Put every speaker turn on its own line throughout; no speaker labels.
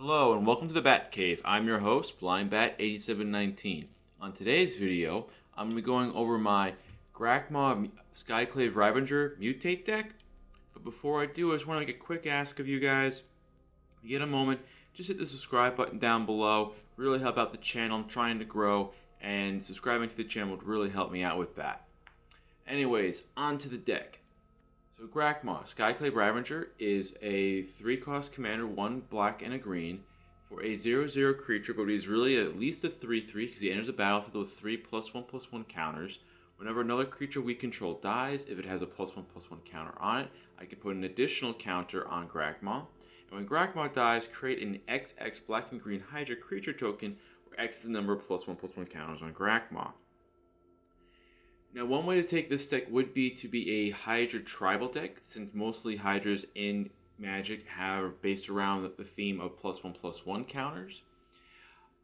Hello and welcome to the Bat Cave. I'm your host, BlindBat8719. On today's video, I'm going to be going over my Grakmaw Skyclave Ravager Mutate deck. But before I do, I just want to make a quick ask of you guys. If you get a moment, just hit the subscribe button down below. Really help out the channel. I'm trying to grow, and subscribing to the channel would really help me out with that. Anyways, on to the deck. So Grakmaw, Skyclave Ravager is a 3-cost commander, 1 black and a green, for a 0/0 creature, but he's really at least a 3/3 because he enters the battlefield with 3+1/+1 counters. Whenever another creature we control dies, if it has a +1/+1 counter on it, I can put an additional counter on Grakmaw. And when Grakmaw dies, create an XX black and green Hydra creature token, where X is the number of +1/+1 counters on Grakmaw. Now, one way to take this deck would be to be a Hydra tribal deck, since mostly Hydras in Magic have based around the theme of +1/+1 counters.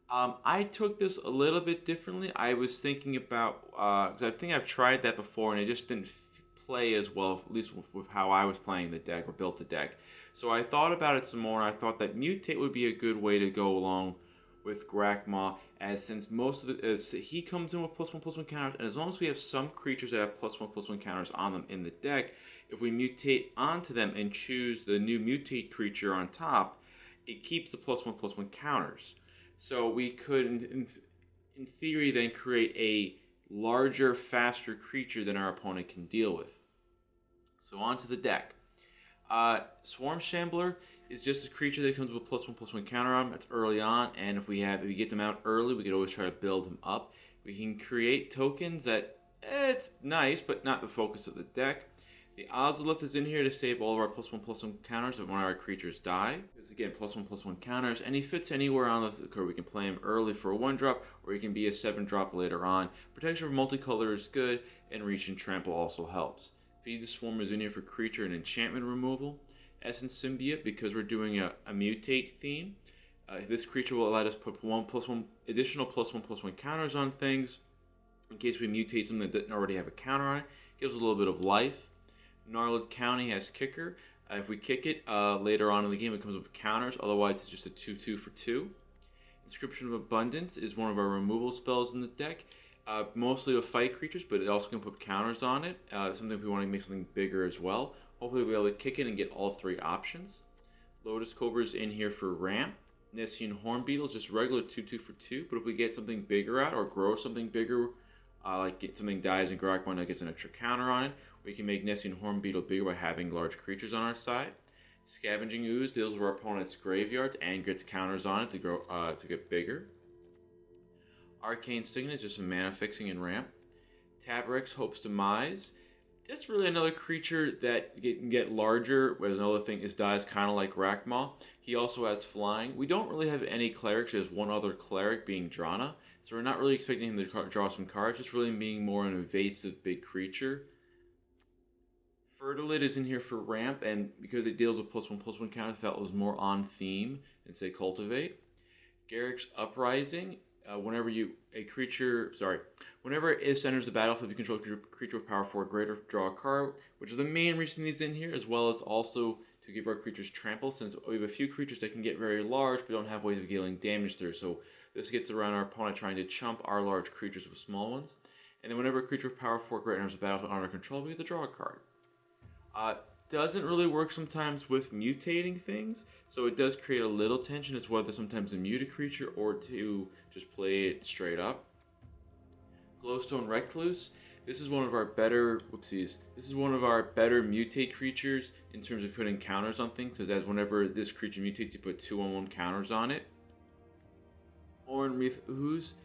I took this a little bit differently. I was thinking about, because I think I've tried that before and it just didn't play as well, at least with how I was playing the deck or built the deck. So I thought about it some more, and I thought that Mutate would be a good way to go along with Grakmaw, as since most of he comes in with +1/+1 counters, and as long as we have some creatures that have +1/+1 counters on them in the deck, if we mutate onto them and choose the new mutate creature on top, it keeps the +1/+1 counters. So we could, in theory, then create a larger, faster creature than our opponent can deal with. So onto the deck. Swarm Shambler is just a creature that comes with a +1/+1 counter on. That's early on, and if we get them out early, we could always try to build them up. We can create tokens that it's nice, but not the focus of the deck. The Ozolith is in here to save all of our +1/+1 counters if one of our creatures die. Because again, +1/+1 counters, and he fits anywhere on the card. We can play him early for a 1-drop, or he can be a 7-drop later on. Protection from multicolor is good, and Reach and Trample also helps. Feed the Swarm is in here for creature and enchantment removal. Essence Symbiote, because we're doing a mutate theme. This creature will let us put additional +1/+1 counters on things in case we mutate something that doesn't already have a counter on it. Gives a little bit of life. Gnarlid Colony has Kicker. If we kick it later on in the game, it comes with counters. Otherwise, it's just a 2/2 for 2. Inscription of Abundance is one of our removal spells in the deck. Mostly to fight creatures, but it also can put counters on it. Something if we want to make something bigger as well. Hopefully we'll be able to kick it and get all 3 options. Lotus Cobra is in here for ramp. Nessian Hornbeetle is just regular 2/2 for 2, but if we get something bigger out or grow something bigger, like something dies and Grakmaw that gets an extra counter on it, we can make Nessian Hornbeetle bigger by having large creatures on our side. Scavenging Ooze deals with our opponent's graveyard and gets counters on it to grow to get bigger. Arcane Signet is just a mana fixing and ramp. Tabrix Hope's Demise. That's really another creature that can get larger, where another thing is dies kind of like Grakmaw. He also has flying. We don't really have any clerics. There's one other cleric being Drana, so we're not really expecting him to draw some cards, just really being more an evasive big creature. Fertilid is in here for ramp, and because it deals with +1/+1 counter, I felt it was more on theme than say Cultivate. Garruk's Uprising. Whenever it enters the battlefield, you control a creature with power 4 greater, draw a card, which is the main reason he's in here, as well as also to give our creatures trample, since we have a few creatures that can get very large, but don't have ways of dealing damage through, so this gets around our opponent trying to chump our large creatures with small ones. And then whenever a creature with power 4 greater enters the battlefield under control, we get to draw a card. Doesn't really work sometimes with mutating things, so it does create a little tension as whether sometimes to mute a creature or to just play it straight up. Glowstone Recluse. This is one of our better mutate creatures in terms of putting counters on things, because as whenever this creature mutates, you put 2/1 counters on it. Oran-Wreath Ooze.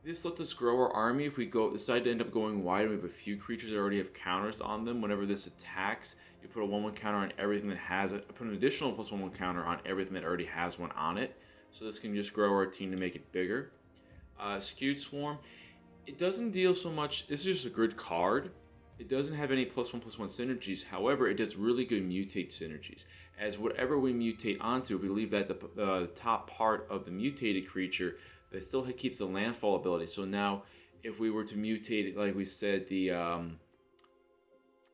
This lets us grow our army if we decide to end up going wide and we have a few creatures that already have counters on them. Whenever this attacks, you put a 1/1 counter on everything that has it. Put an additional +1/1 counter on everything that already has one on it. So this can just grow our team to make it bigger. Scute Swarm. It doesn't deal so much. This is just a good card. It doesn't have any +1/+1 synergies. However, it does really good mutate synergies. As whatever we mutate onto, we leave that the top part of the mutated creature, but it still keeps the landfall ability. So now, if we were to mutate it, like we said, the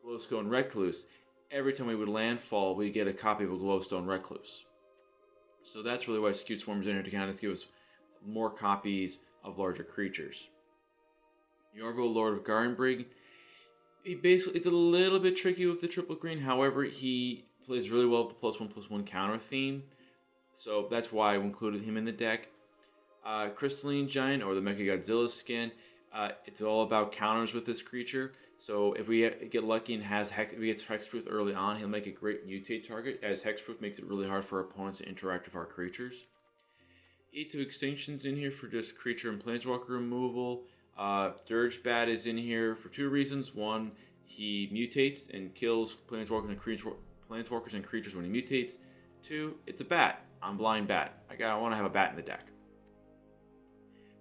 Glowstone Recluse, every time we would landfall, we get a copy of a Glowstone Recluse. So that's really why Scute Swarm is in here, to kind of give us more copies of larger creatures. Yorvo, Lord of Gardenbrigg. It's a little bit tricky with the triple green. However, he plays really well with the +1/+1 counter theme. So that's why I included him in the deck. Crystalline Giant, or the Mechagodzilla skin. It's all about counters with this creature. So if we get lucky and if he gets Hexproof early on, he'll make a great mutate target, as Hexproof makes it really hard for our opponents to interact with our creatures. 8 Extinctions in here for just creature and planeswalker removal. Dirge Bat is in here for 2 reasons. One, he mutates and kills planeswalkers and creatures when he mutates. 2, it's a bat. I'm blind bat. I want to have a bat in the deck.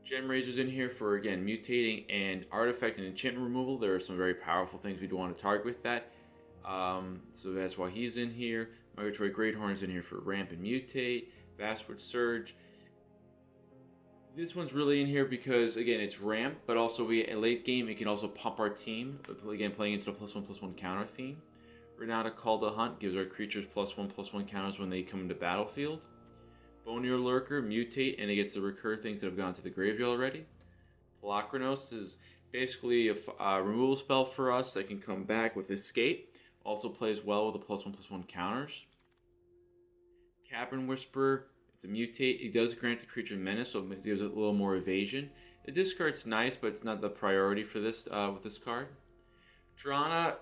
Gemrazer's in here for, again, mutating and artifact and enchantment removal. There are some very powerful things we do want to target with that. So that's why he's in here. Migratory Greathorn is in here for ramp and mutate. Vastwood Surge. This one's really in here because, again, it's ramp, but also late game it can also pump our team. Again, playing into the +1/+1 counter theme. Renata Call to Hunt gives our creatures +1/+1 counters when they come into battlefield. Bonier Lurker, mutate, and it gets to recur things that have gone to the graveyard already. Polukranos is basically a removal spell for us that can come back with Escape. Also plays well with the +1/+1 counters. Cavern Whisperer, it's a mutate. It does grant the creature menace, so it gives it a little more evasion. The discard's nice, but it's not the priority for this with this card. Drana,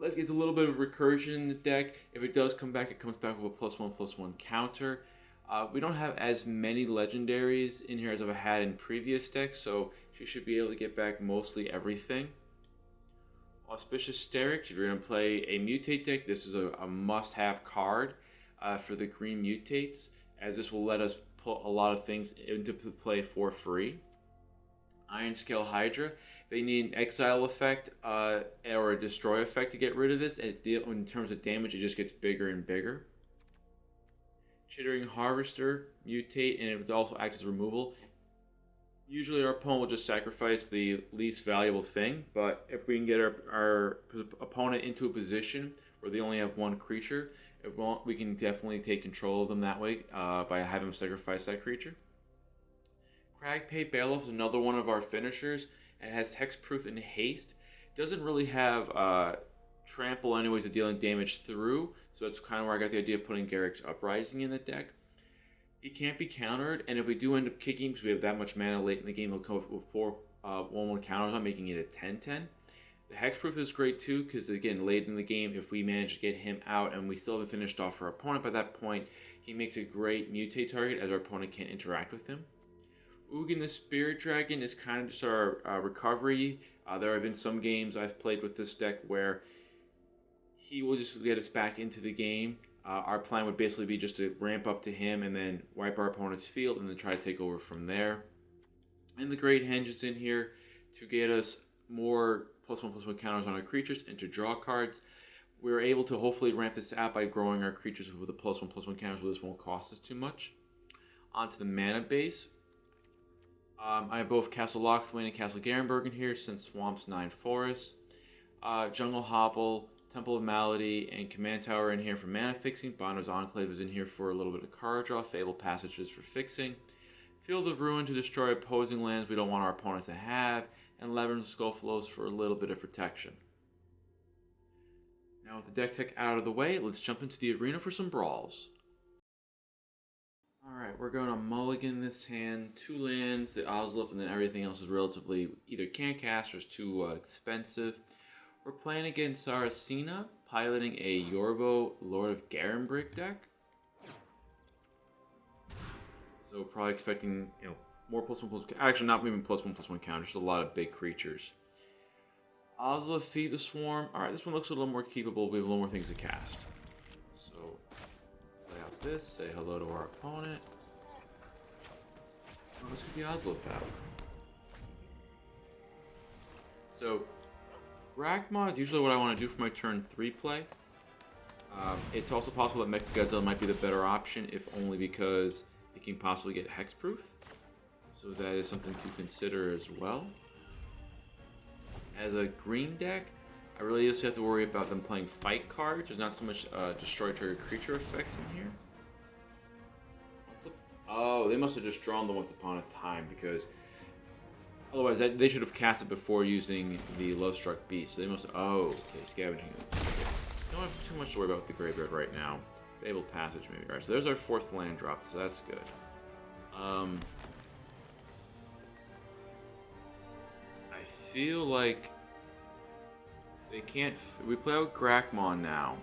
it's a little bit of recursion in the deck. If it does come back, it comes back with a +1/+1 counter. We don't have as many legendaries in here as I've had in previous decks, so she should be able to get back mostly everything. Auspicious Starrix, if you're going to play a mutate deck, this is a must-have card for the green mutates, as this will let us put a lot of things into play for free. Ironscale Hydra, they need an exile effect or a destroy effect to get rid of this, and in terms of damage, it just gets bigger and bigger. Chittering Harvester, mutate, and it would also act as removal. Usually our opponent will just sacrifice the least valuable thing, but if we can get our opponent into a position where they only have one creature, we can definitely take control of them that way by having them sacrifice that creature. Cragplate Baloth is another one of our finishers. It has hexproof and haste. Doesn't really have trample anyways of dealing damage through, so that's kind of where I got the idea of putting Garruk's Uprising in the deck. He can't be countered, and if we do end up kicking because we have that much mana late in the game, he'll come with 4 1/1 counters on, making it a 10/10. The hexproof is great too, because again, late in the game, if we manage to get him out and we still haven't finished off our opponent by that point, he makes a great mutate target as our opponent can't interact with him. Ugin the Spirit Dragon is kind of just our recovery. There have been some games I've played with this deck where he will just get us back into the game. Our plan would basically be just to ramp up to him and then wipe our opponent's field and then try to take over from there. And the Great Henge is in here to get us more +1/+1 counters on our creatures and to draw cards. We're able to hopefully ramp this out by growing our creatures with the +1/+1 counters, so this won't cost us too much. Onto the mana base. I have both Castle Locthwain and Castle Garenberg in here, since Swamp's 9 forests. Jungle Hobble, Temple of Malady, and Command Tower in here for mana fixing. Bonder's Enclave is in here for a little bit of card draw. Fable Passages for fixing. Field of Ruin to destroy opposing lands we don't want our opponent to have. And Labyrinth Skullflows for a little bit of protection. Now with the deck tech out of the way, let's jump into the arena for some brawls. Alright, we're going to mulligan this hand. 2 lands, the Ozlif, and then everything else is relatively either can't cast or is too expensive. We're playing against Sarasina, piloting a Yorvo Lord of Gardenbrigg deck. So probably expecting, more +1/+1, actually not even +1/+1 counters, just a lot of big creatures. Ozlif, Feed the Swarm. Alright, this one looks a little more keepable, we have a little more things to cast. So, play out this, say hello to our opponent. Oh, let's get the Ozlif out. So, Grakmaw is usually what I want to do for my turn 3 play. It's also possible that Mechagodzilla might be the better option, if only because it can possibly get hexproof. So that is something to consider as well. As a green deck, I really just have to worry about them playing fight cards. There's not so much destroy target creature effects in here. Oh, they must have just drawn the Once Upon a Time, because otherwise they should have cast it before using the Lovestruck Beast. So they must have... Oh, okay, Scavenging. Okay. Don't have too much to worry about with the graveyard right now. Fabled Passage, maybe. Alright, so there's our 4th land drop, so that's good. I feel like they can't... We play out Grakmaw now.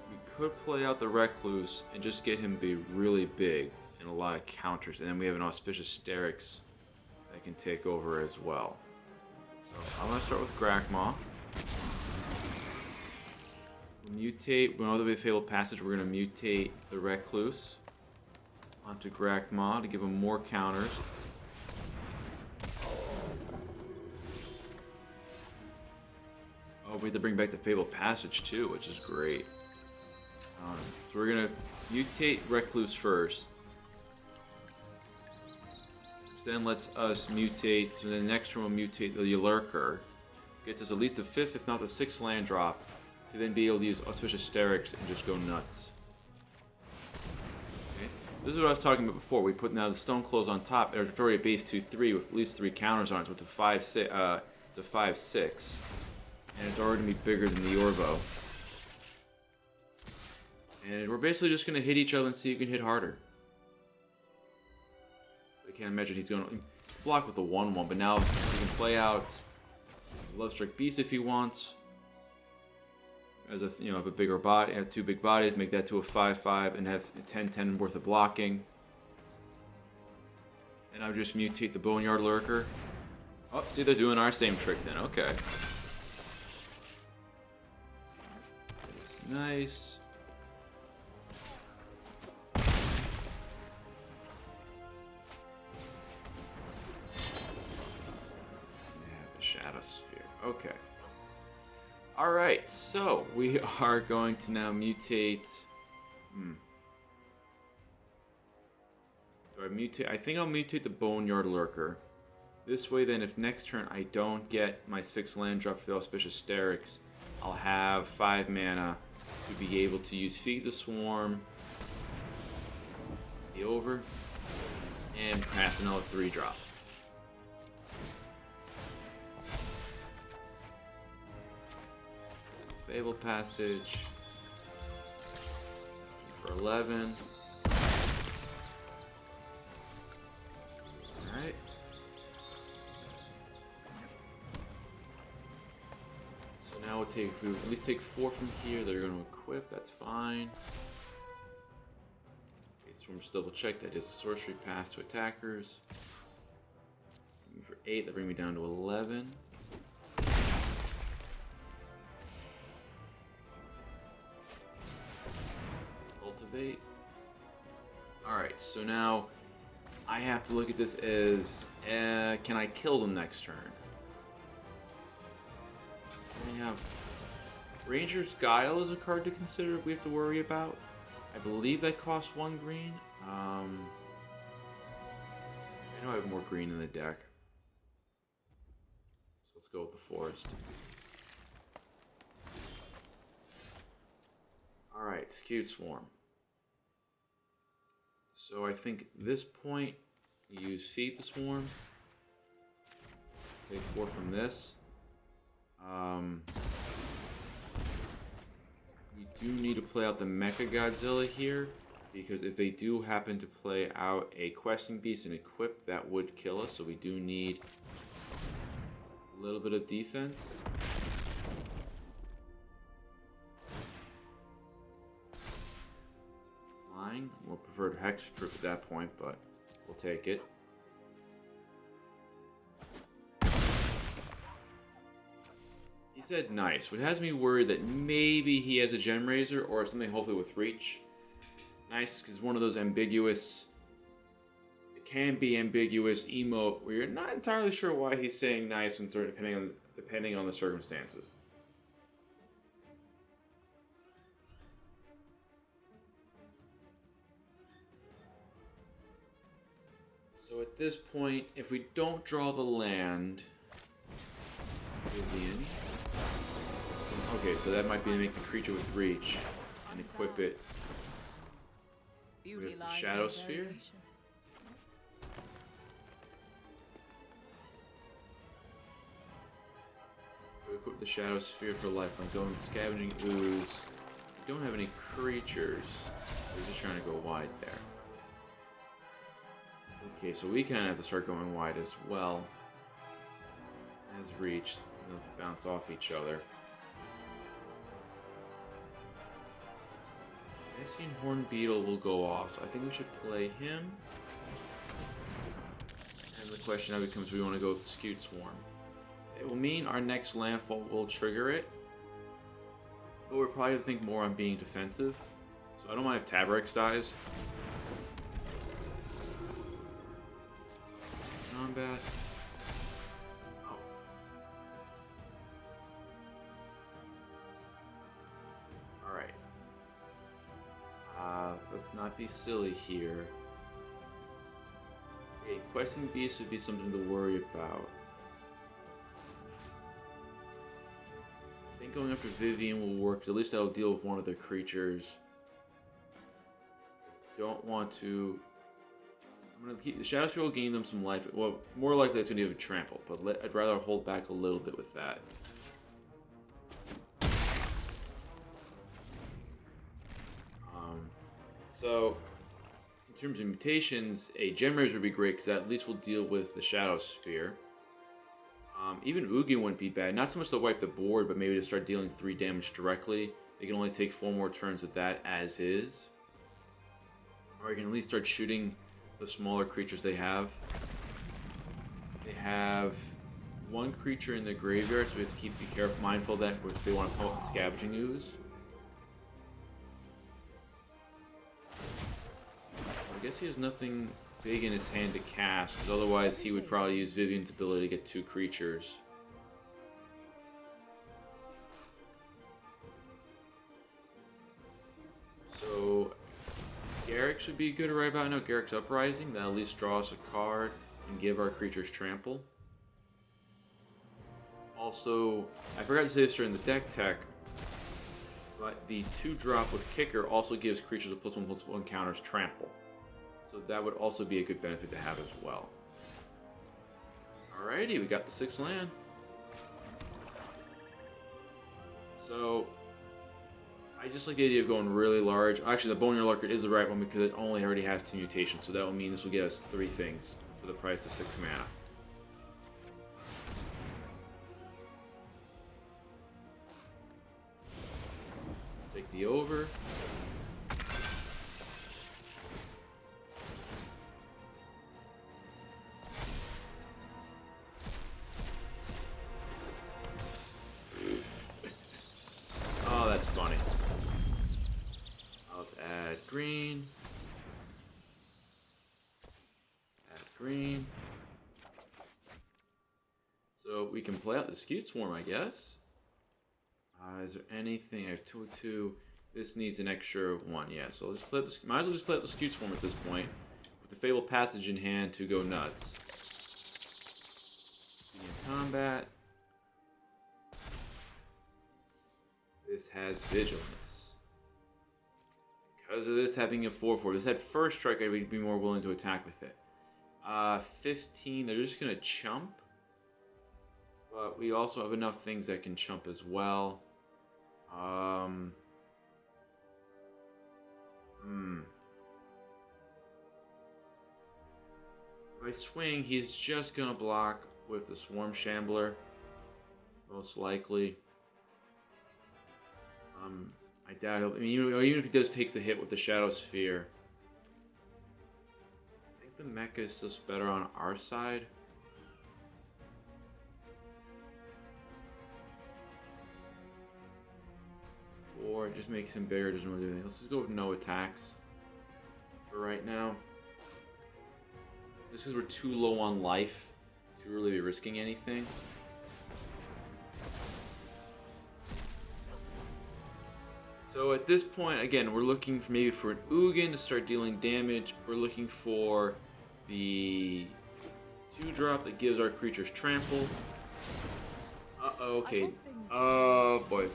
We could play out the Recluse and just get him to be really big and a lot of counters, and then we have an Auspicious Starrix that can take over as well. So I'm going to start with Grakmaw. Mutate, we know that we have Fabled Passage, we're going to mutate the Recluse onto Grakmaw to give him more counters. Oh, we have to bring back the Fabled Passage too, which is great. So we're going to mutate Recluse first. Then lets us mutate, so the next turn we'll mutate the Lurker. Gets us at least a 5th, if not the 6th land drop, to then be able to use Auspicious Starrix and just go nuts. Okay. This is what I was talking about before. We put now the Stone Clothes on top, and it's already a base 2/3 with at least 3 counters on it, so it's a 5/6. And it's already going to be bigger than the Yorvo. And we're basically just going to hit each other and see who can hit harder. I can't imagine he's going to block with the 1/1, but now he can play out Lovestruck Beast if he wants. As a, you know, have a bigger body, have 2 big bodies, make that to a 5/5, and have 10/10 worth of blocking. And I'll just mutate the Boneyard Lurker. Oh, see, they're doing our same trick then. Okay. That's nice. Okay. Alright, so we are going to now mutate. Do I mutate? I think I'll mutate the Boneyard Lurker. This way, then, if next turn I don't get my 6 land drop for the Auspicious Starrix, I'll have 5 mana to be able to use Feed the Swarm, the over, and pass another 3-drop. Fabled Passage for 11. Alright. So now we'll take, we at least take 4 from here that are going to equip, that's fine. Okay, so we'll just double check that is a sorcery pass to attackers. For 8, that brings me down to 11. Alright, so now I have to look at this as, can I kill them next turn? We have Ranger's Guile is a card to consider we have to worry about. I believe that costs 1 green. I know I have more green in the deck. So let's go with the Forest. Alright, Scute Swarm. So I think at this point, you Feed the Swarm. Take 4 from this. You do need to play out the Mecha Godzilla here, because if they do happen to play out a Questing Beast and equip, that would kill us, so we do need a little bit of defense. We'll prefer Hexproof at that point, but we'll take it. He said nice, which has me worried that maybe he has a Gemrazer or something hopefully with Reach. Nice, because one of those ambiguous, it can be ambiguous emote where you're not entirely sure why he's saying nice and depending on the circumstances. So at this point, if we don't draw the land, okay, so that might be to make the creature with Reach and equip it. We have the Shadow Sphere. We equip the Shadow Sphere for life. I'm going Scavenging Ooze. We don't have any creatures. We're just trying to go wide there. Okay, so we kind of have to start going wide as well. As reached, they'll bounce off each other. I've seen Horn Beetle will go off, so I think we should play him. And the question now becomes, we want to go with Scute Swarm. It will mean our next landfall will trigger it, but we're probably going to think more on being defensive. So I don't mind if Tabarix dies. Combat. Oh. Alright. Let's not be silly here. A questing beast would be something to worry about. I think going after Vivian will work, at least that'll deal with one of the creatures. Don't want to... I'm going to keep... The Shadow Sphere will gain them some life. Well, more likely it's going to be a trample, but I'd rather hold back a little bit with that. So, in terms of mutations, a Gemrazer would be great because that at least will deal with the Shadow Sphere. Even Ugin wouldn't be bad. Not so much to wipe the board, but maybe to start dealing 3 damage directly. They can only take 4 more turns with that as is. Or you can at least start shooting the smaller creatures they have. They have 1 creature in the graveyard, so we have to be careful, mindful of that if they want to come up with Scavenging Ooze. I guess he has nothing big in his hand to cast, because otherwise he would probably use Vivian's ability to get 2 creatures. So, Garrick should be good right about now. Garrick's Uprising, that at least draw us a card and give our creatures trample. Also, I forgot to say this during the deck tech, but the 2-drop with Kicker also gives creatures with +1/+1 counters trample. So that would also be a good benefit to have as well. Alrighty, we got the 6th land. So, I just like the idea of going really large. Actually, the Boneyard Lurker is the right one because it only already has 2 mutations, so that will mean this will get us 3 things for the price of 6 mana. Take the over. Oh, that's funny. I'll add green. Add green. So we can play out the Scute Swarm, I guess. Is there anything? I have 2/2. This needs an extra 1. Yeah, so let's play this. Might as well just play out the Scute Swarm at this point, with the Fabled Passage in hand to go nuts. In combat. This has Vigilance. Because of this having a 4/4, this had First Strike, I would be more willing to attack with it. 15, they're just going to chump. But we also have enough things that can chump as well. If I swing, he's just going to block with the Swarm Shambler. Most likely. I doubt he'll... I mean, even if he does take the hit with the Shadow Sphere, I think the Mecha is just better on our side. Or it just makes him bigger, doesn't really do anything. Let's just go with no attacks for right now. Just because we're too low on life to really be risking anything. So at this point, again, we're looking for maybe for an Ugin to start dealing damage. We're looking for the 2-drop that gives our creatures trample. Uh-oh, okay. Oh, boy.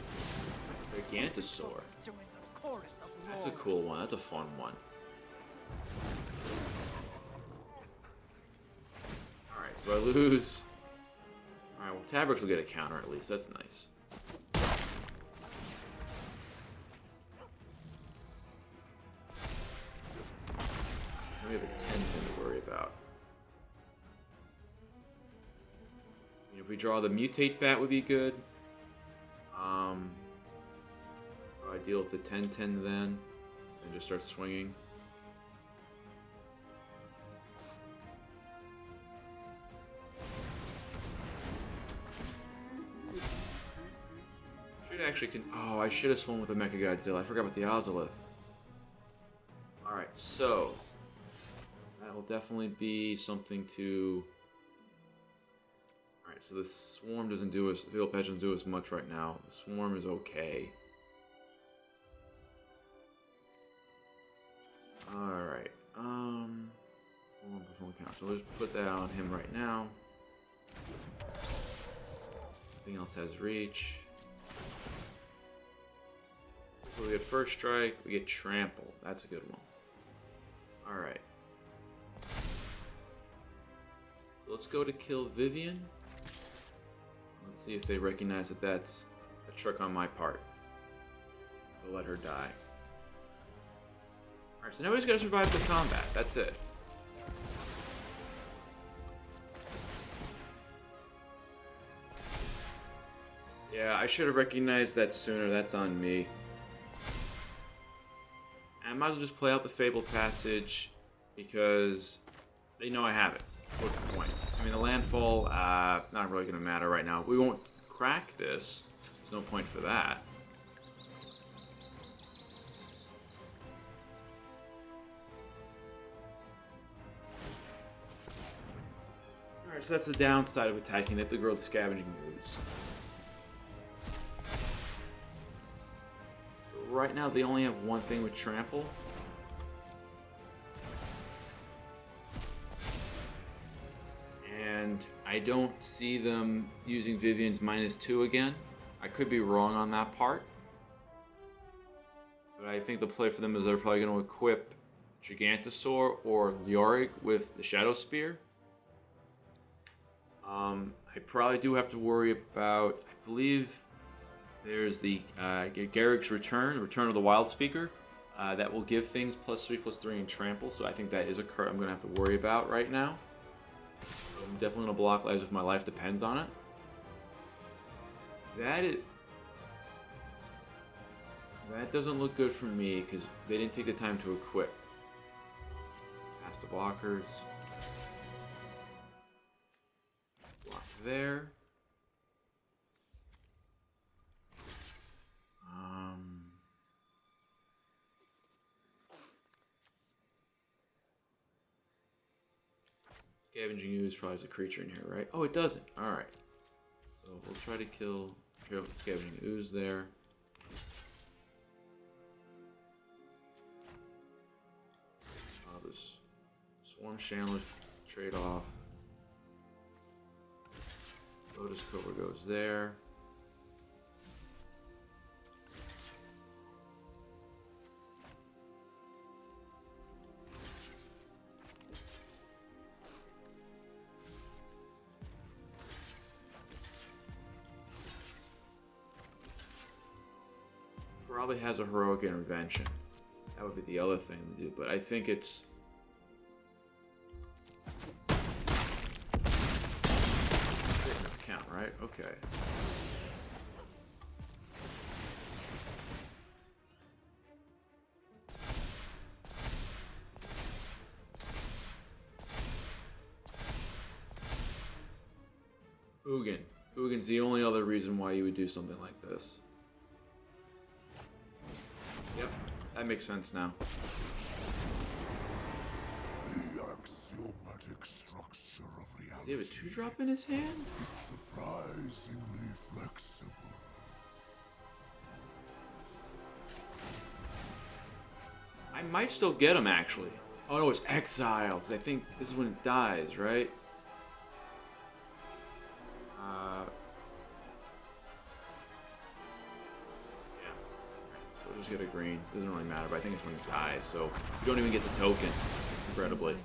Gigantosaur. That's a cool one. That's a fun one. Alright, so I lose. Alright, well, Tabrix will get a counter at least. That's nice. We have a 10 to worry about. If we draw the Mutate Bat would be good. I deal with the 10-10 then, and just start swinging. Should actually oh, I should have swung with the Mecha Godzilla. I forgot about the Ozolith. Alright, so that will definitely be something to... Alright, so the Swarm doesn't do as... The Lopez doesn't do as much right now. The Swarm is okay. Alright, so let's put that on him right now. Everything else has reach. So we get First Strike, we get Trample. That's a good one. Alright. So let's go to kill Vivian. Let's see if they recognize that that's a trick on my part. So let her die. Alright, so now we just gotta survive the combat. That's it. Yeah, I should have recognized that sooner. That's on me. And I might as well just play out the Fabled Passage because they know I have it. What's the point? I mean, the landfall, not really going to matter right now. We won't crack this. There's no point for that. Alright, so that's the downside of attacking it, the growth scavenging moves. Right now, they only have one thing with Trample. And I don't see them using Vivian's -2 again. I could be wrong on that part. But I think the play for them is they're probably going to equip Gigantosaur or Leoric with the Shadow Spear. I probably do have to worry about, I believe there's the Garrick's Return of the Wild Speaker. That will give things +3/+3 in Trample, so I think that is a card I'm going to have to worry about right now. So I'm definitely going to block lives if my life depends on it. That doesn't look good for me because they didn't take the time to equip. Past the blockers. Block there. Scavenging Ooze probably has a creature in here, right? Oh, it doesn't. Alright. So we'll try to kill the Scavenging Ooze there. This Swarm Chandler trade off. Lotus Cobra goes there. Probably has a Heroic Intervention. That would be the other thing to do, but I think it's... enough count, right? Okay. Ugin. Ugin's the only other reason why you would do something like this. Yep, that makes sense now.
The axiomatic structure of reality.
Does he have a 2-drop in his hand?
Is surprisingly flexible.
I might still get him actually. Oh no, it's exile. I think this is when it dies, right? I'll just get a green. Doesn't really matter, but I think it's when he dies, so you don't even get the token, incredibly.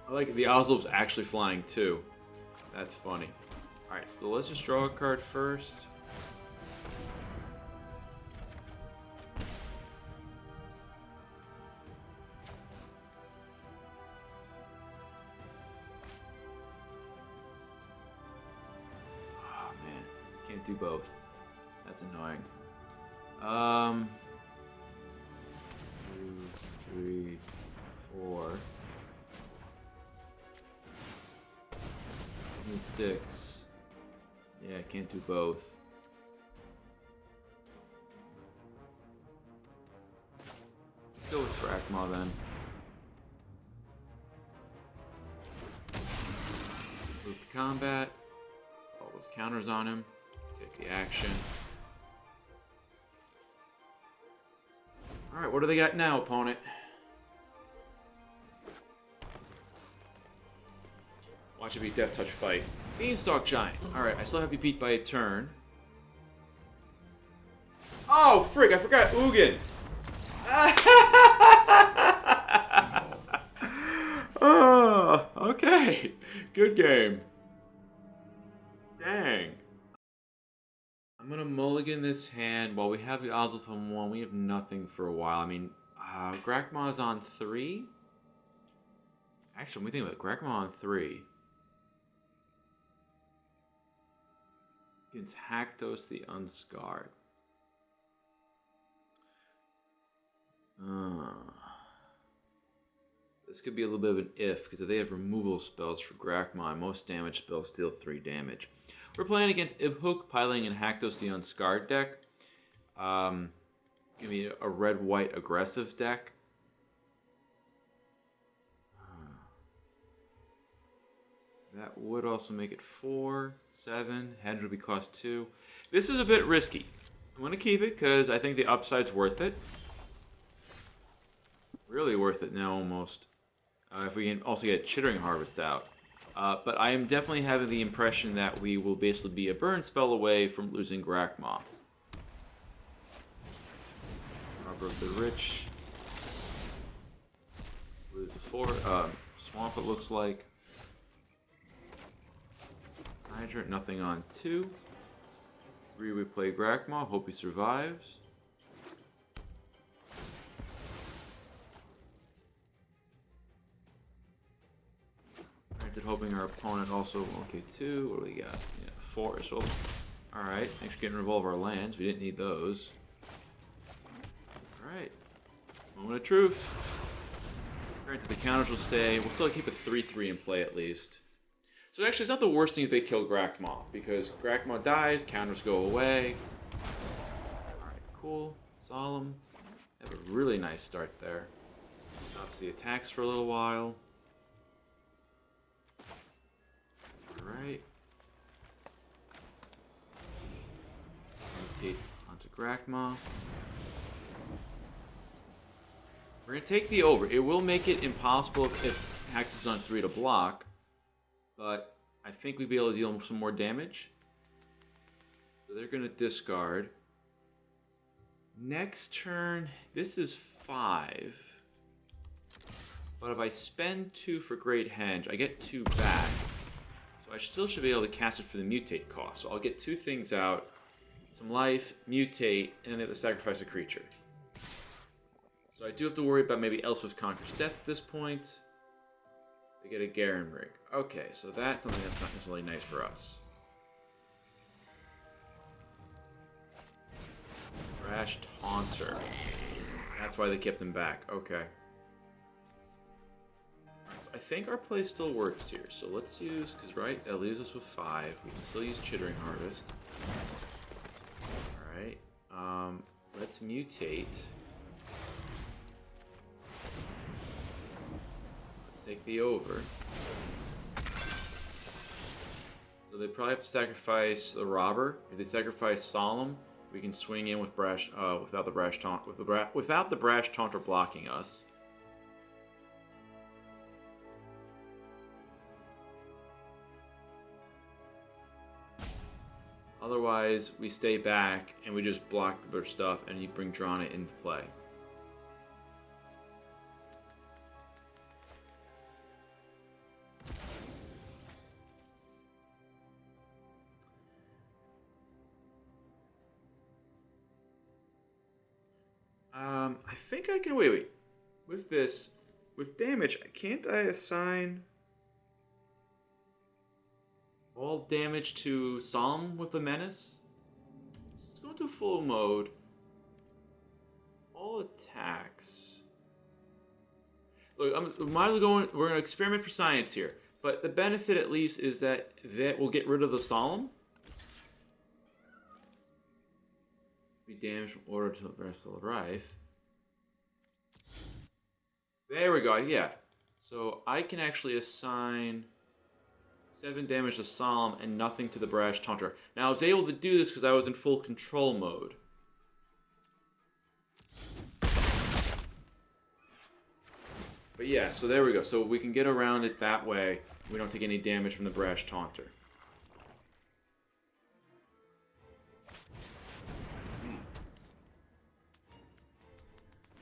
I like it. The Ozlop's actually flying too. That's funny. Alright, so let's just draw a card first. Oh man, can't do both. That's annoying. 2, 3, 4. 6. Yeah, I can't do both. Let's go with Grakmaw then. Move to combat. All those counters on him. Take the action. Alright, what do they got now, opponent? Watch it be Death Touch fight. Beanstalk Giant. Alright, I still have you beat by a turn. Oh, frig, I forgot Ugin. Oh, okay. Good game. Dang. I'm going to mulligan this hand. While we have the Ozloph on 1, we have nothing for a while. I mean, Grakmaw is on 3. Actually, when we think about it, Grakmaw on 3. Against Haktos the Unscarred. This could be a little bit of an if, because if they have removal spells for Grakmaw, most damage spells deal 3 damage. We're playing against Ibhuk, piloting in Haktos the Unscarred deck. Give me a red-white aggressive deck. That would also make it 4, 7. Hedge would be cost 2. This is a bit risky. I'm going to keep it because I think the upside's worth it. Really worth it now, almost. If we can also get Chittering Harvest out. But I am definitely having the impression that we will basically be a burn spell away from losing Grakmaw. Harbor of the Rich. Lose a 4. Swamp, it looks like. Hydra, nothing on 2. 3, we play Grakmaw, hope he survives. Granted, hoping our opponent also, okay, 2, what do we got? Yeah, 4 as well. Alright, thanks for getting rid of all of our lands, we didn't need those. Alright, moment of truth. Granted, the counters will stay, we'll still keep a 3-3 in play at least. So actually, it's not the worst thing if they kill Grakmaw, because Grakmaw dies, counters go away. Alright, cool. Solemn. Have a really nice start there. Obviously attacks for a little while. Alright. Mutate onto Grakmaw. We're going to take the over. It will make it impossible if Haktos is on 3 to block. But I think we'd be able to deal with some more damage. So they're going to discard. Next turn, this is 5. But if I spend 2 for Great Henge, I get 2 back. So I still should be able to cast it for the mutate cost. So I'll get 2 things out. Some life, mutate, and then they have to sacrifice a creature. So I do have to worry about maybe Elspeth Conquers Death at this point. They get a Garen Rig. Okay, so that's something that's not necessarily nice for us. Brash Taunter. That's why they kept him back. Okay. So I think our play still works here. So let's use, because right, that leaves us with 5. We can still use Chittering Harvest. Alright. Let's mutate. Take the over. So they probably have to sacrifice the Robber. If they sacrifice Solemn, we can swing in with Brash without the Brash Taunter blocking us. Otherwise, we stay back and we just block their stuff and you bring Drana into play. I think I can, wait. With this, with damage, can't I assign all damage to Solemn with the Menace? Let's go to full mode. All attacks. Look, we're going to experiment for science here. But the benefit at least is that we'll get rid of the Solemn. Be damaged from order to the rest of the life. There we go, yeah. So I can actually assign 7 damage to Solemn and nothing to the Brash Taunter. Now I was able to do this because I was in full control mode. But yeah, so there we go. So we can get around it that way. We don't take any damage from the Brash Taunter.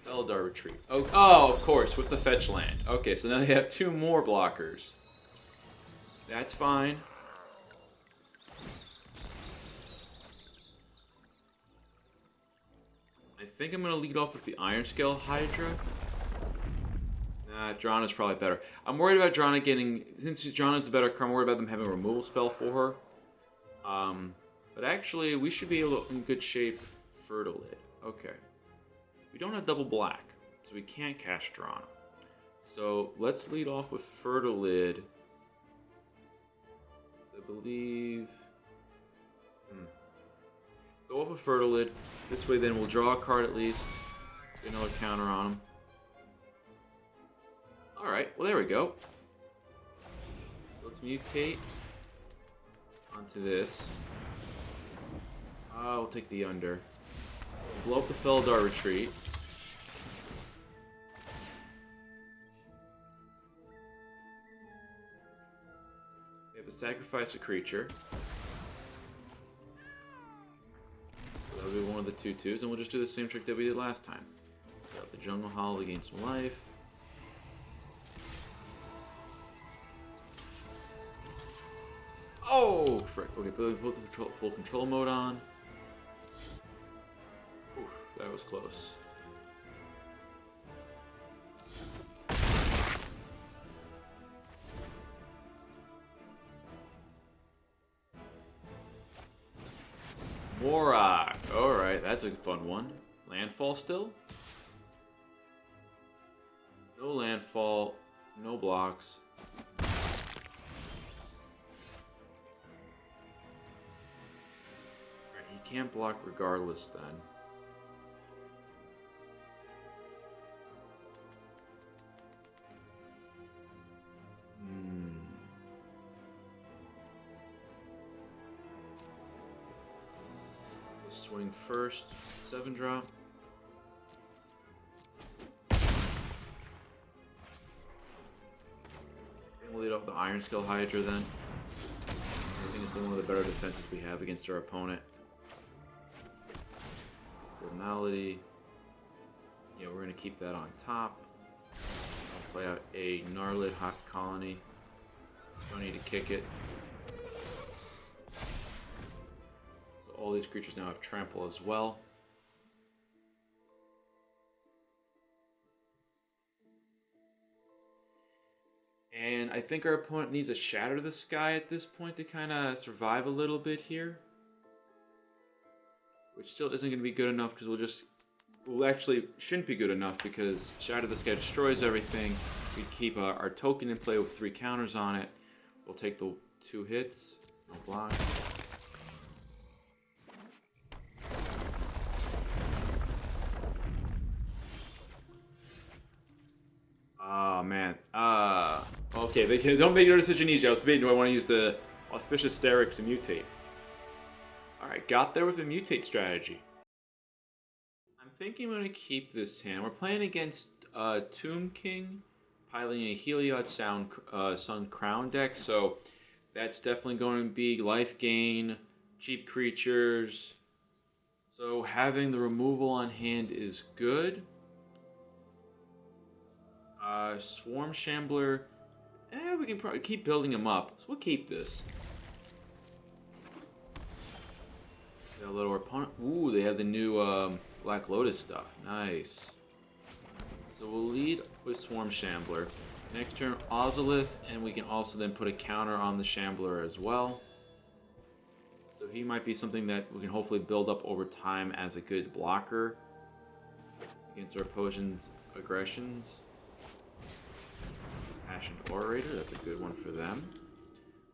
Eldar Retreat. Oh, of course, with the fetch land. Okay, so now they have 2 more blockers. That's fine. I think I'm going to lead off with the Ironscale Hydra. Nah, Drana's probably better. I'm worried about Drana getting... Since Drana's the better card, I'm worried about them having a removal spell for her. But actually, we should be in good shape. Fertilid. Okay. We don't have double black, so we can't cast Drana. So let's lead off with Fertilid. I believe... Go up with Fertilid. This way then we'll draw a card at least. Get another counter on him. Alright, well there we go. So let's mutate onto this. We'll take the under. Blow up the Feldar Retreat. We have to sacrifice a creature. So that'll be one of the 2/2s, and we'll just do the same trick that we did last time. Got the Jungle Hollow to gain some life. Oh, frick. Okay, put full control mode on. Oof, that was close. Morak. Alright, that's a fun one. Landfall still? No landfall, no blocks. He can't block regardless then. Swing first, 7-drop. And we'll lead off the Ironscale Hydra then. I think it's one of the better defenses we have against our opponent. Malady. Yeah, we're going to keep that on top. I'll play out a Gnarlid Colony. Don't need to kick it. So all these creatures now have trample as well. And I think our opponent needs a Shatter to the Sky at this point to kind of survive a little bit here. Which still isn't going to be good enough because we'll actually shouldn't be good enough because Shatter the Sky destroys everything. We keep our token in play with 3 counters on it. We'll take the 2 hits, no block. Oh man. Okay, don't make your decision easy. I was debating, do I want to use the Auspicious Starrix to mutate? Alright, got there with a mutate strategy. I'm thinking I'm going to keep this hand. We're playing against TombKing, piloting a Heliod Sun Crown deck, so that's definitely going to be life gain, cheap creatures. So having the removal on hand is good. Swarm Shambler, we can probably keep building them up. So we'll keep this. A little opponent. Ooh, they have the new Black Lotus stuff. Nice. So we'll lead with Swarm Shambler. Next turn, Ozolith, and we can also then put a counter on the Shambler as well. So he might be something that we can hopefully build up over time as a good blocker against our opponent's aggressions. Passion Orator, that's a good one for them.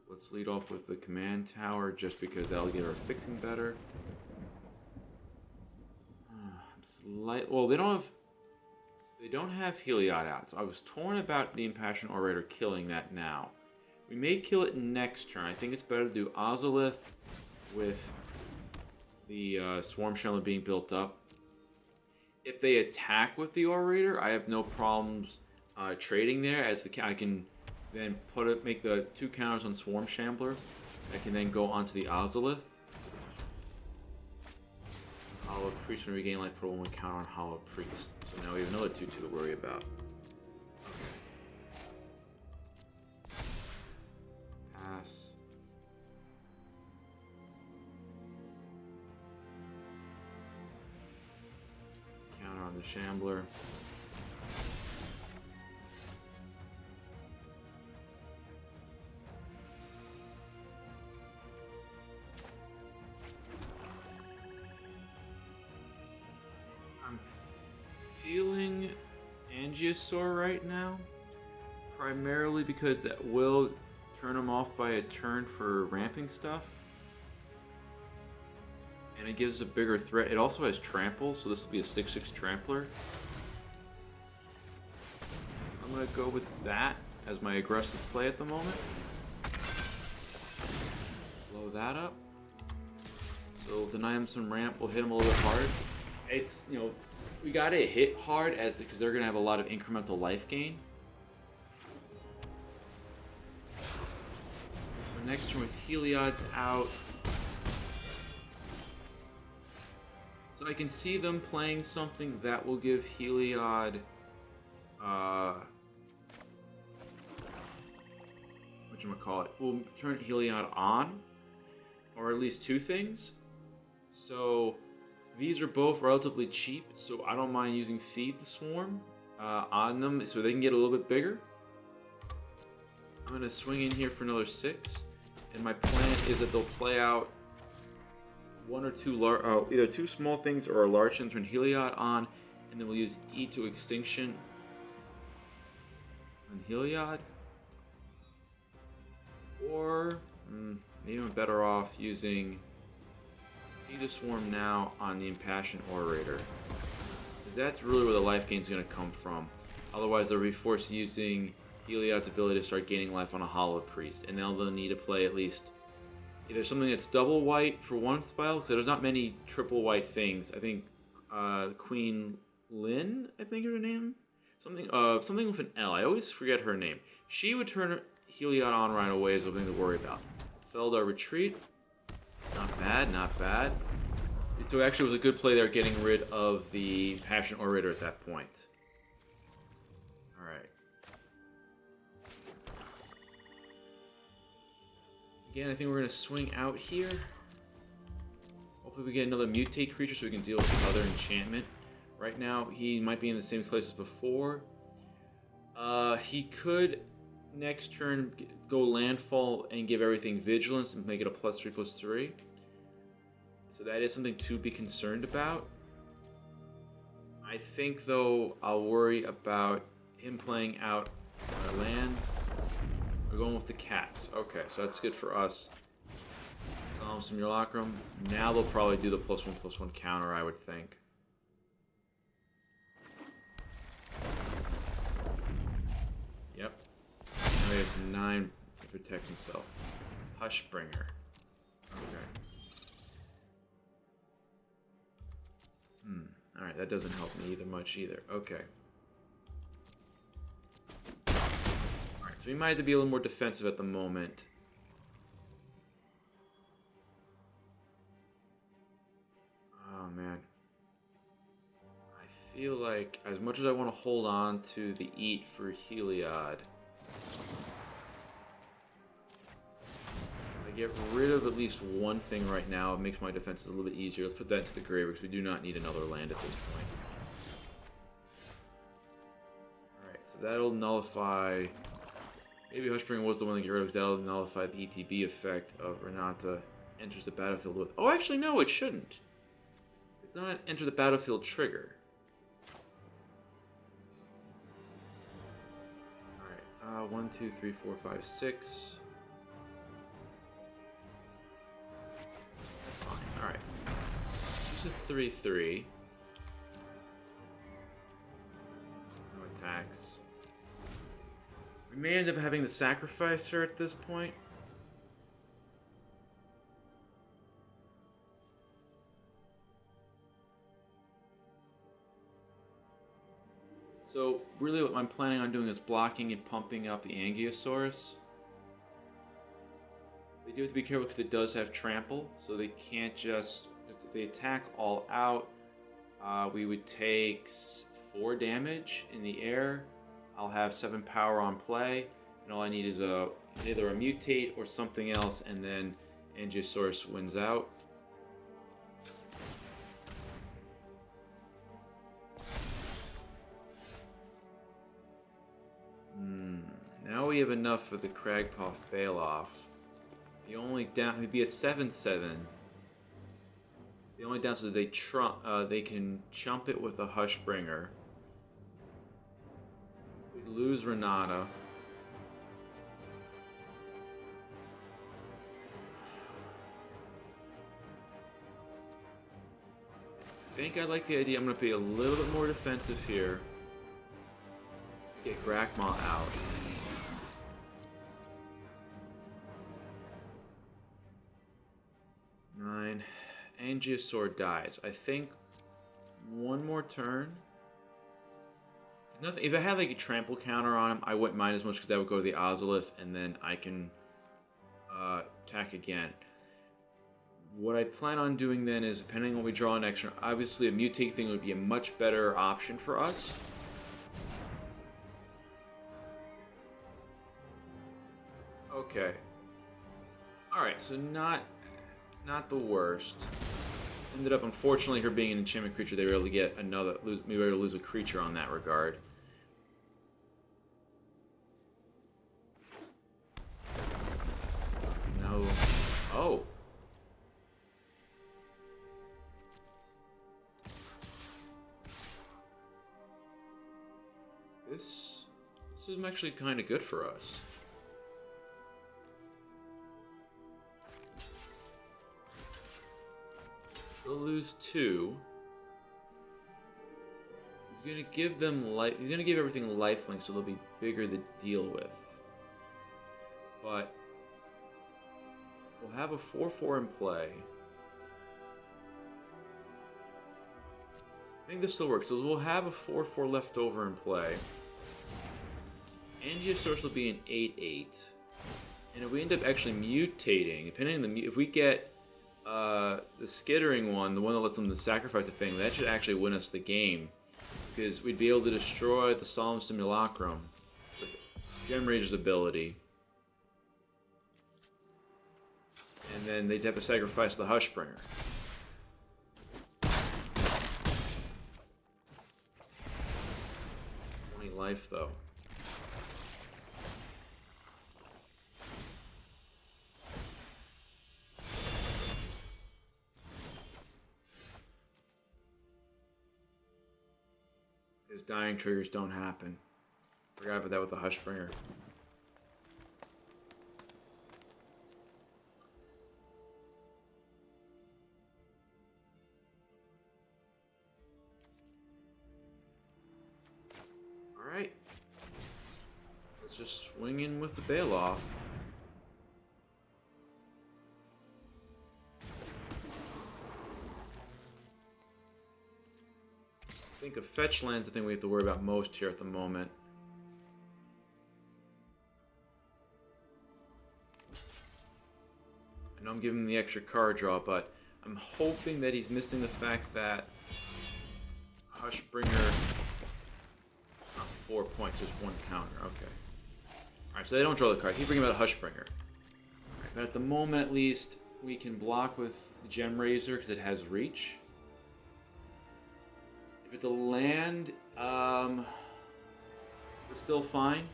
Let's lead off with the Command Tower just because that'll get our fixing better. Well, they don't have Heliod out, so I was torn about the Impassioned Orator killing that now. We may kill it next turn. I think it's better to do Ozolith with the Swarm Shambler being built up. If they attack with the Orator, I have no problems trading there, as I can then make the 2 counters on Swarm Shambler. I can then go onto the Ozolith. Hollow Priest, when we regain life, put 1 counter on Hollow Priest. So now we have another 2-2 to worry about. Pass. Counter on the Shambler. Feeling Angiosaur right now, primarily because that will turn him off by a turn for ramping stuff, and it gives a bigger threat. It also has Trample, so this will be a 6/6 Trampler. I'm going to go with that as my aggressive play at the moment. Blow that up. So we'll deny him some ramp, we'll hit him a little bit hard. It's, you know, we gotta hit hard because they're gonna have a lot of incremental life gain. So next turn with Heliod's out. So I can see them playing something that will give Heliod whatchamacallit, will turn Heliod on, or at least 2 things. So these are both relatively cheap, so I don't mind using Feed the Swarm on them so they can get a little bit bigger. I'm going to swing in here for another 6, and my plan is that they'll play out 1 or 2 either 2 small things or a large thing, turn Heliod on, and then we'll use E to Extinction on Heliod. Or maybe I'm better off using Scute Swarm now on the Impassioned Orator. That's really where the life gain is going to come from. Otherwise, they'll be forced using Heliod's ability to start gaining life on a Hollow Priest, and they'll need to play at least either something that's double white for 1 spell, because there's not many triple white things. I think Queen Lynn, I think is her name, something with an L. I always forget her name. She would turn Heliod on right away as something to worry about. Feldar Retreat. Not bad, not bad. So actually it was a good play there getting rid of the Passion Orator at that point. Alright. Again, I think we're going to swing out here. Hopefully we get another Mutate creature so we can deal with the other enchantment. Right now, he might be in the same place as before. He could next turn go Landfall and give everything Vigilance and make it a +3/+3. So that is something to be concerned about. I think, though, I'll worry about him playing out our land. We're going with the cats. Okay, so that's good for us. Solemn Simulacrum. Now they'll probably do the +1/+1 counter, I would think. Yep. Now he has 9 to protect himself. Hushbringer. Okay. Alright, that doesn't help me much either. Okay. Alright, so we might have to be a little more defensive at the moment. feel like as much as I want to hold on to the eat for Heliod, I get rid of at least one thing right now. It makes my defenses a little bit easier. Let's put that into the grave because we do not need another land at this point. Alright, so that'll nullify... Maybe Hushbringer was the one to get rid of, because that'll nullify the ETB effect of Renata enters the battlefield with... Oh, actually, no, it shouldn't. It's not an enter the battlefield trigger. Alright, 1, 2, 3, 4, 5, 6. Fine, alright. Just a 3-3. No attacks. We may end up having to sacrifice her at this point. So, really what I'm planning on doing is blocking and pumping up the Angiosaurus. They do have to be careful because it does have trample, so they can't just... If they attack all out, we would take 4 damage in the air. I'll have 7 power on play, and all I need is either a mutate or something else, and then Angiosaurus wins out. Now we have enough for the Cragplate Baloth. The only down would be a 7/7. The only downside is they can chump it with a Hushbringer. We lose Renata. I think I like the idea. I'm going to be a little bit more defensive here. Get Grakmaw out. Angiosaur dies. I think one more turn. Nothing. If I had like a trample counter on him, I wouldn't mind as much because that would go to the Ozolith, and then I can attack again. What I plan on doing then is, depending on what we draw next turn, obviously a mutate thing would be a much better option for us. Okay. Alright, so not the worst. Ended up, unfortunately, her being an enchantment creature, they were able to get another... we were able to lose a creature on that regard. No. Oh! This is actually kind of good for us. They'll lose 2. He's gonna give them life. He's gonna give everything lifelink, so they'll be bigger to deal with. But we'll have a 4/4 in play. I think this still works. So we'll have a 4/4 left over in play. Angiosaurus will be an 8/8, and if we end up actually mutating, depending on if we get the skittering one, the one that lets them to sacrifice the thing, that should actually win us the game. Because we'd be able to destroy the Solemn Simulacrum with Gemrazer's ability. And then they'd have to sacrifice the Hushbringer. 20 life though. Dying triggers don't happen. Forgot about that with the Hushbringer. Alright. Let's just swing in with the Baloth. I think a fetch land's the thing we have to worry about most here at the moment. I know I'm giving him the extra card draw, but I'm hoping that he's missing the fact that Hushbringer. Not 4 points, just 1 counter. Okay. Alright, so they don't draw the card. Keep bringing out a Hushbringer. Alright, but at the moment at least, we can block with the Gemrazer because it has reach. If it's a land, we're still fine.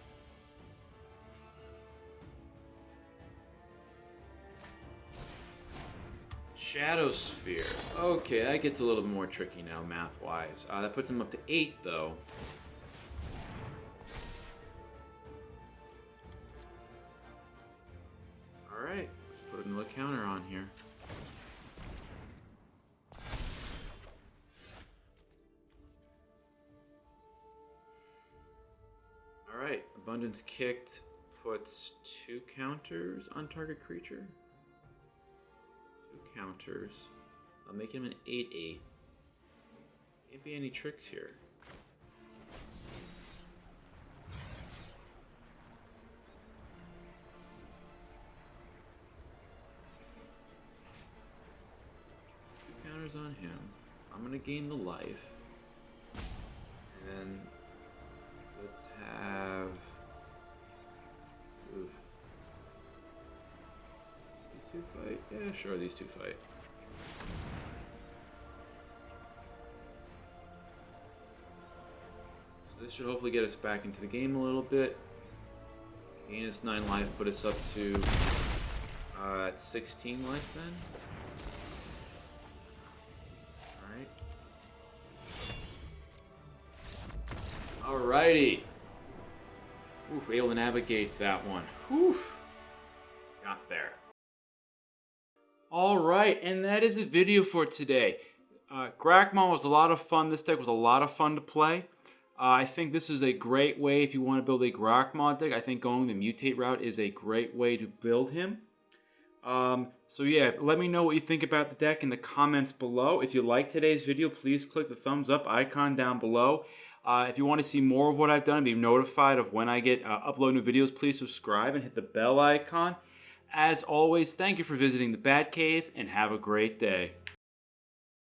Shadow Sphere. Okay, that gets a little more tricky now, math-wise. That puts him up to 8, though. Alright, let's put another counter on here. Alright, Abundance Kicked puts 2 counters on target creature. Counters. I'll make him an 8/8. Can't be any tricks here. Two counters on him. I'm gonna gain the life. And let's have. Oof. Two fight? Yeah, sure, these two fight. So this should hopefully get us back into the game a little bit. Gain us 9 life, put us up to 16 life then. Alright. Alrighty. Oof, able to navigate that one. Whew. Got there. Alright, and that is the video for today. Grakmaw was a lot of fun. This deck was a lot of fun to play. I think this is a great way if you want to build a Grakmaw deck. I think going the Mutate route is a great way to build him. So yeah, let me know what you think about the deck in the comments below. If you like today's video, please click the thumbs up icon down below. If you want to see more of what I've done and be notified of when I get upload new videos, please subscribe and hit the bell icon. As always, thank you for visiting the Batcave, and have a great day.